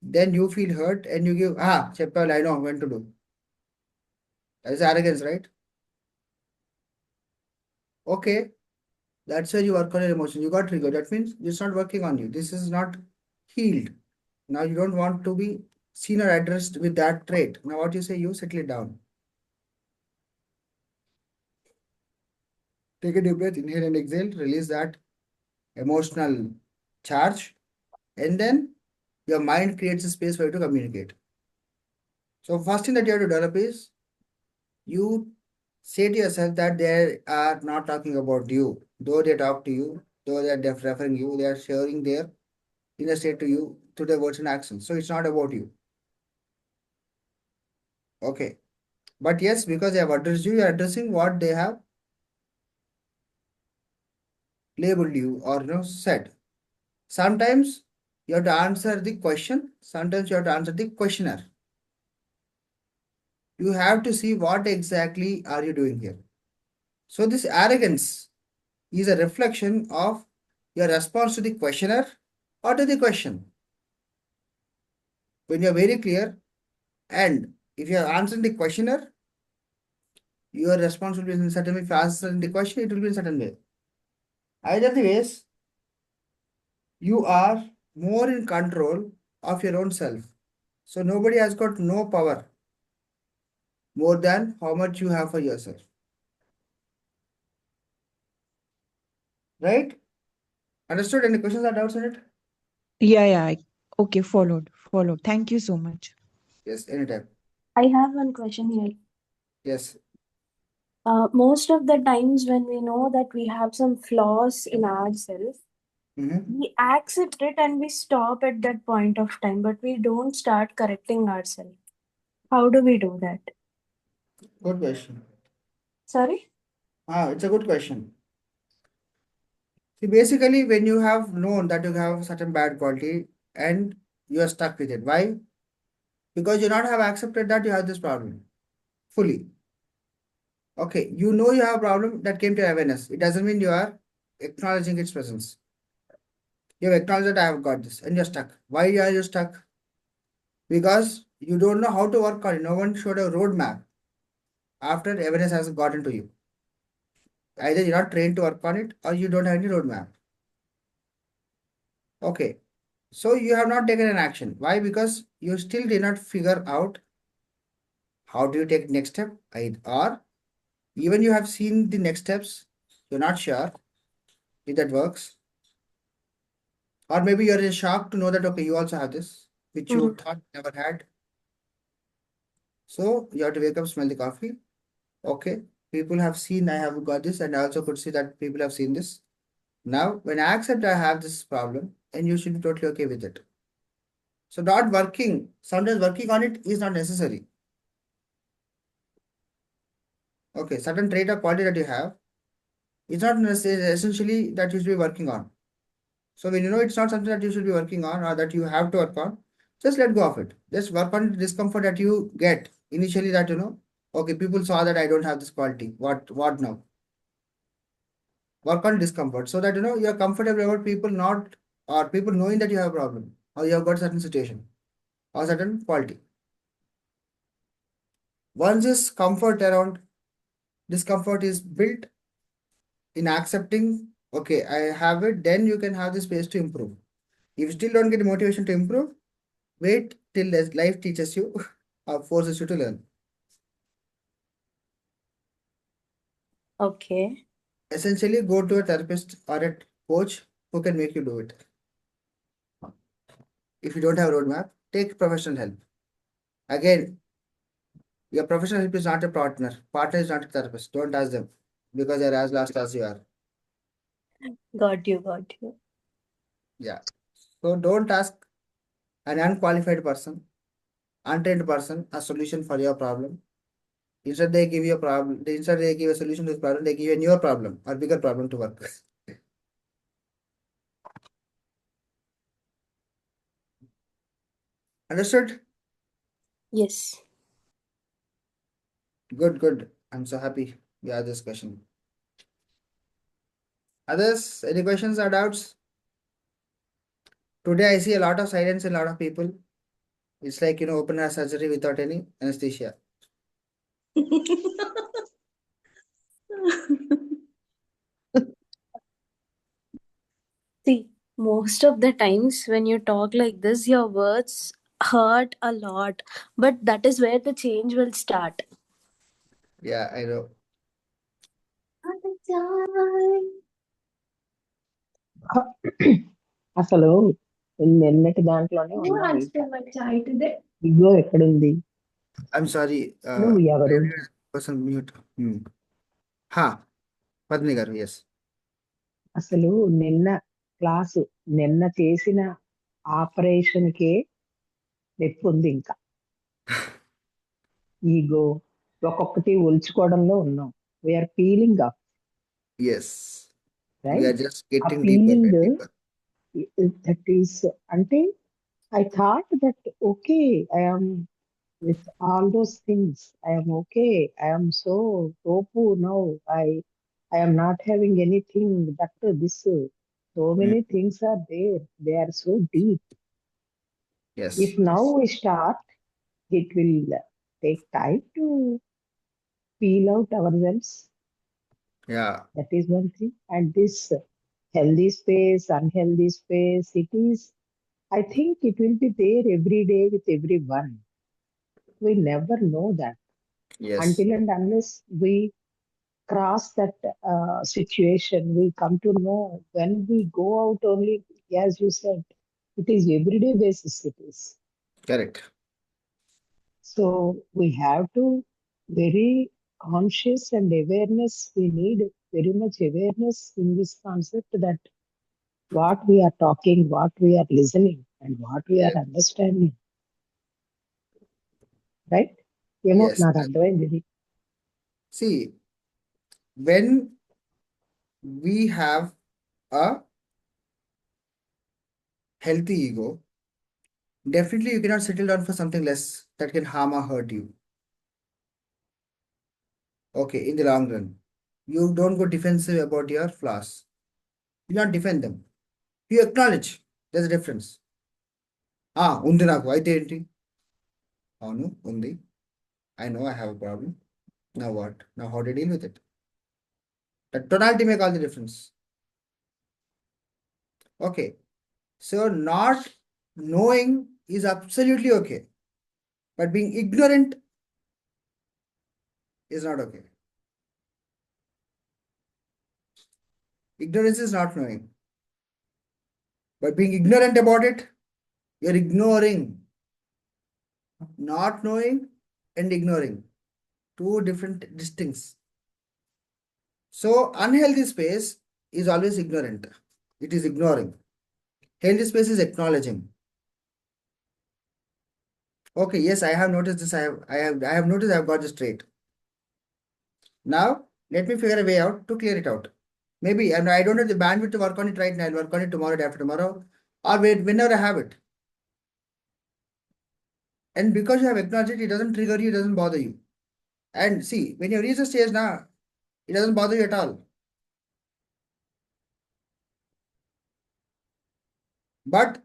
Then you feel hurt and you give, Cheppal, I know when to do. That is arrogance, right? Okay, that's where you work on your emotion. You got triggered. That means it's not working on you. This is not healed. Now you don't want to be seen or addressed with that trait. Now what you say, you settle it down. Take a deep breath, inhale and exhale, release that emotional charge, and then your mind creates a space for you to communicate. So first thing that you have to develop is you say to yourself that they are not talking about you. Though they talk to you, though they are referring you, they are sharing their inner state to you through their words and actions. So it's not about you. Okay. But yes, because they have addressed you, you are addressing what they have labeled you or said. Sometimes you have to answer the question, sometimes you have to answer the questioner. You have to see what exactly are you doing here. So this arrogance is a reflection of your response to the questioner or to the question. When you are very clear, and if you are answering the questioner, your response will be in a certain way. If you answer the question, it will be in a certain way. Either the ways, you are more in control of your own self. So nobody has got no power more than how much you have for yourself. Right? Understood? Any questions or doubts on it? Yeah. Okay, followed. Thank you so much. Yes, anytime. I have one question here. Yes. Most of the times when we know that we have some flaws in ourselves, we accept it and we stop at that point of time, but we don't start correcting ourselves. How do we do that? Good question. Sorry? It's a good question. See, basically, when you have known that you have certain bad quality and you are stuck with it. Why? Because you not have accepted that you have this problem fully. Okay, you know you have a problem that came to awareness. It doesn't mean you are acknowledging its presence. You have acknowledged that I have got this and you're stuck. Why are you stuck? Because you don't know how to work on it. No one showed a roadmap. after awareness has gotten to you. Either you're not trained to work on it or you don't have any roadmap. Okay. So you have not taken an action. Why? Because you still did not figure out how do you take next step, or even you have seen the next steps, you're not sure if that works, or maybe you're in shock to know that okay, you also have this, which you Mm. thought never had. So you have to wake up, smell the coffee. Okay, people have seen I have got this, and I also could see that people have seen this. Now, when I accept I have this problem, and you should be totally okay with it. So not working, sometimes working on it is not necessary. Okay, certain trait or quality that you have, it's not essentially that you should be working on. So when you know it's not something that you should be working on or that you have to work on, just let go of it. Just work on the discomfort that you get initially, that okay, people saw that I don't have this quality. What now? Work on discomfort so that you're comfortable about people not, or people knowing that you have a problem or you have got certain situation or certain quality. Once this comfort around discomfort is built in accepting, okay, I have it, then you can have the space to improve. If you still don't get the motivation to improve, wait till life teaches you or forces you to learn. Okay. Essentially, go to a therapist or a coach who can make you do it. If you don't have a roadmap, take professional help. Again, your professional help is not a partner. Partner is not a therapist. Don't ask them because they're as lost as you are. Got you, got you. Yeah. So don't ask an unqualified person, untrained person a solution for your problem. Instead, they give you a problem. Instead, they give a solution to this problem. They give you a newer problem or bigger problem to work. Understood? Yes. Good, good. I'm so happy we had this question. Others, any questions or doubts? Today, I see a lot of silence in a lot of people. It's like, open heart surgery without any anesthesia. See, most of the times when you talk like this, your words hurt a lot, but that is where the change will start. Yeah, I know. అసలు నిన్నటి దాంట్లోనే ఉన్నావు ఇంకా. ఇగో ఎక్కడుంది? I'm sorry. నువ్వు ఎవరు? Person mute. Ha, Padmi garu, yes. అసలు నిన్న చేసిన ఆపరేషన్కే నొప్పి ఉంది ఇంకా. ఈగో ఒక్కొక్కటి ఒలుచుకోవడంలో ఉన్నాం. We are peeling up, Yes. We are right? just uh getting deeper and peeling deeper. That is అంటే I thought that okay, I am with all those things. I am okay. I am so open now. I am not having anything that this. So many things are there. They are so deep. Yes. If now we start, it will take time to peel out ourselves. Yeah. That is one thing. And this healthy space, unhealthy space, it is. I think it will be there every day with everyone. We never know that Yes. until and unless we cross that situation. We come to know when we go out only, as you said, it is everyday basis. It is. Correct. So we have to very conscious and awareness. We need very much awareness in this concept that what we are talking, what we are listening, and what we are understanding. Right? ఏమో Yes. నాకు అర్థమైంది ఇది. See, when we have a healthy ego, definitely you cannot settle down for something less that can harm or hurt you. Okay, in the long run. You don't go defensive about your flaws. You don't defend them. You acknowledge there's a difference. ఉంది నాకు అయితే ఏంటి? అవును ఉంది. I know I have a problem. Now what? Now how do you deal with it? The tonality make all the difference. Okay. So not knowing is absolutely okay, but being ignorant is not okay. Ignorance is not knowing, but being ignorant about it, you're ignoring. Not knowing and ignoring, two different distincts. So unhealthy space is always ignorant. It is ignoring. Healthy space is acknowledging. Okay, yes, I have noticed this. I have noticed I've got this trait. Now let me figure a way out to clear it out. Maybe, and I don't have the bandwidth to work on it right now. I'll work on it tomorrow, day after tomorrow, or whenever I have it. And because you have acknowledged it, it doesn't trigger you, it doesn't bother you. And see, when you reach the stage now, it doesn't bother you at all. But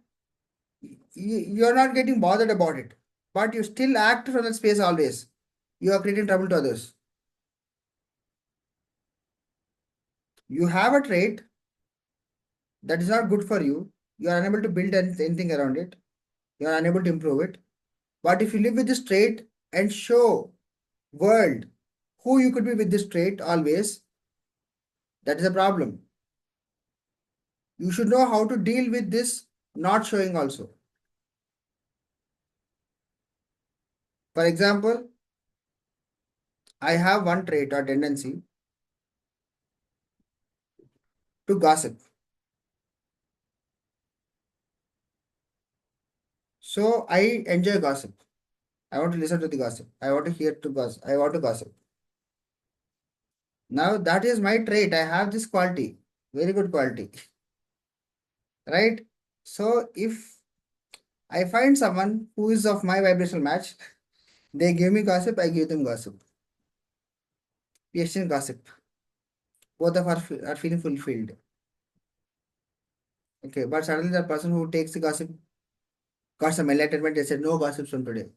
you're not getting bothered about it. But you still act from that space always. You are creating trouble to others. You have a trait that is not good for you. You are unable to build anything around it. You are unable to improve it. But if you live with this trait and show world who you could be with this trait always, that is a problem. You should know how to deal with this not showing also. For example, I have one trait or tendency to gossip. So I enjoy gossip. I want to listen to the gossip. I want to hear to gossip. I want to gossip. Now that is my trait. I have this quality, very good quality, right? So if I find someone who is of my vibrational match, they give me gossip, I give them gossip. We exchange gossip. Both of us are feeling fulfilled. Okay, but suddenly the person who takes the gossip got some enlightenment. They said no gossips from today.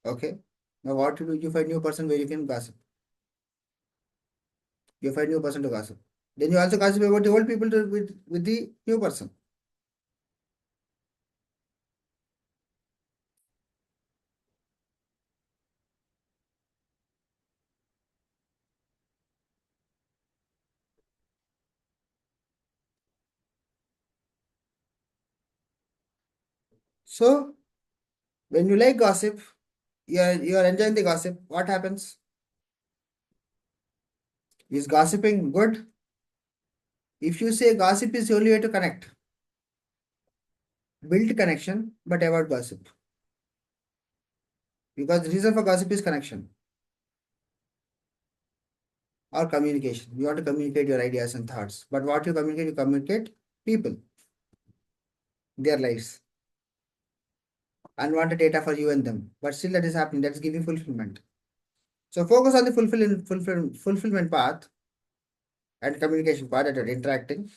Okay. Now what to do? You find new person where you can gossip. You find new person to gossip. Then you also gossip about the old people with the new person. So when you like gossip, you are enjoying the gossip. What happens? Is gossiping good? If you say gossip is the only way to connect, build connection, but avoid gossip. Because the reason for gossip is connection or communication. You want to communicate your ideas and thoughts. But what you communicate people, their lives, unwanted data for you and them. But still that is happening. That is giving fulfillment. So focus on the fulfillment path and communication part that are interacting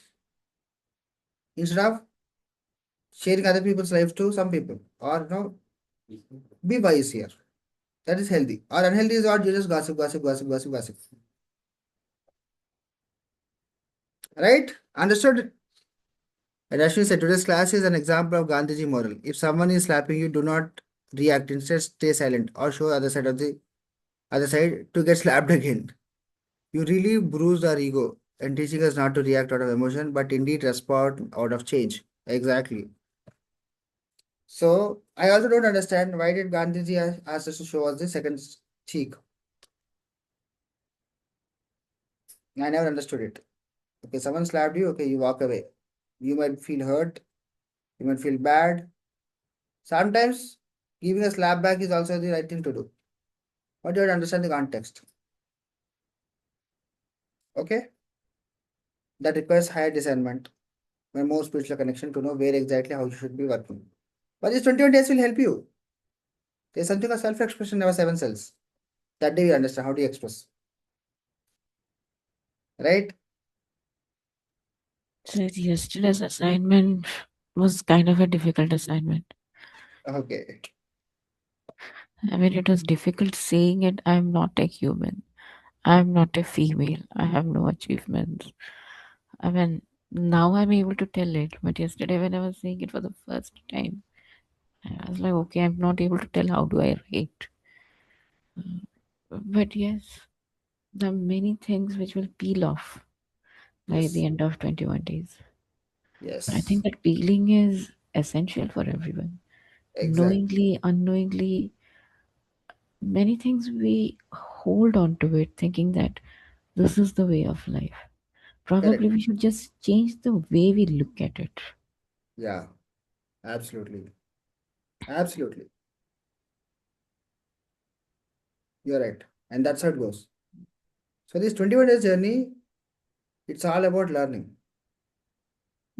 instead of sharing other people's life to some people. Or no, be wise here. That is healthy. Or unhealthy is what you just gossip. Right? Understood? And Ashwin said today's class is an example of Gandhiji moral. If someone is slapping you, do not react. Instead, stay silent or show other side to get slapped again. You really bruised our ego and teaching us not to react out of emotion, but indeed respond out of change. Exactly. So I also don't understand why did Gandhiji ask us to show us the second cheek. I never understood it. Okay, someone slapped you. Okay, you walk away. You might feel hurt. You might feel bad. Sometimes giving a slap back is also the right thing to do. But you have to understand the context. Okay? That requires higher discernment and more spiritual connection to know where exactly how you should be working. But these 21 days will help you. There's something called self-expression in our 7 cells. That day you understand how do you express. Right? So yesterday's assignment was kind of a difficult assignment. Okay. I mean, it was difficult saying it. I'm not a human. I'm not a female. I have no achievements. I mean, now I'm able to tell it, but yesterday when I was saying it for the first time, I was like, okay, I'm not able to tell how do I rate. But yes, there are many things which will peel off by Yes. the end of 21 days. Yes. But I think that peeling is essential for everyone. Exactly. Knowingly, unknowingly, many things we hold on to it thinking that this is the way of life. Probably Correct. we should just change the way we look at it. Yeah. Absolutely. Absolutely. You're right. And that's how it goes. So this 21 days journey, it's all about learning.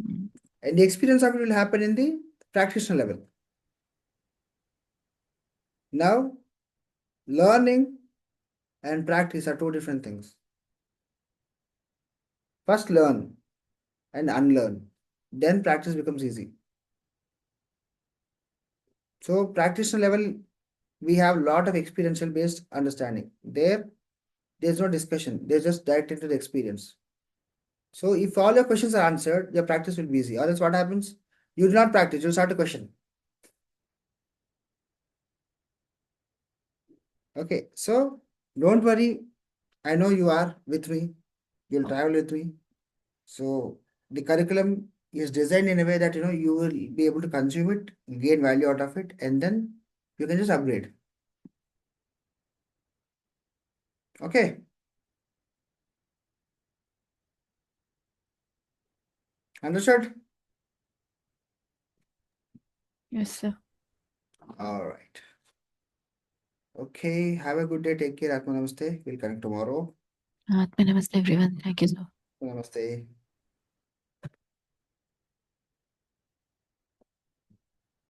Mm. And the experience of it will happen in the practitioner level. Now, learning and practice are two different things. First learn and unlearn. Then practice becomes easy. So practitioner level, we have a lot of experiential based understanding. There's no discussion. There's just direct into the experience. So if all your questions are answered, your practice will be easy. Or else what happens? You do not practice, you start to question. Okay, so don't worry. I know you are with me. You'll travel with me. So the curriculum is designed in a way that you will be able to consume it, gain value out of it, and then you can just upgrade. Okay. Understood? Yes, sir. All right. Okay. Have a good day. Take care. Atma Namaste. We'll connect tomorrow. Atma Namaste, everyone. Thank you, sir. Namaste.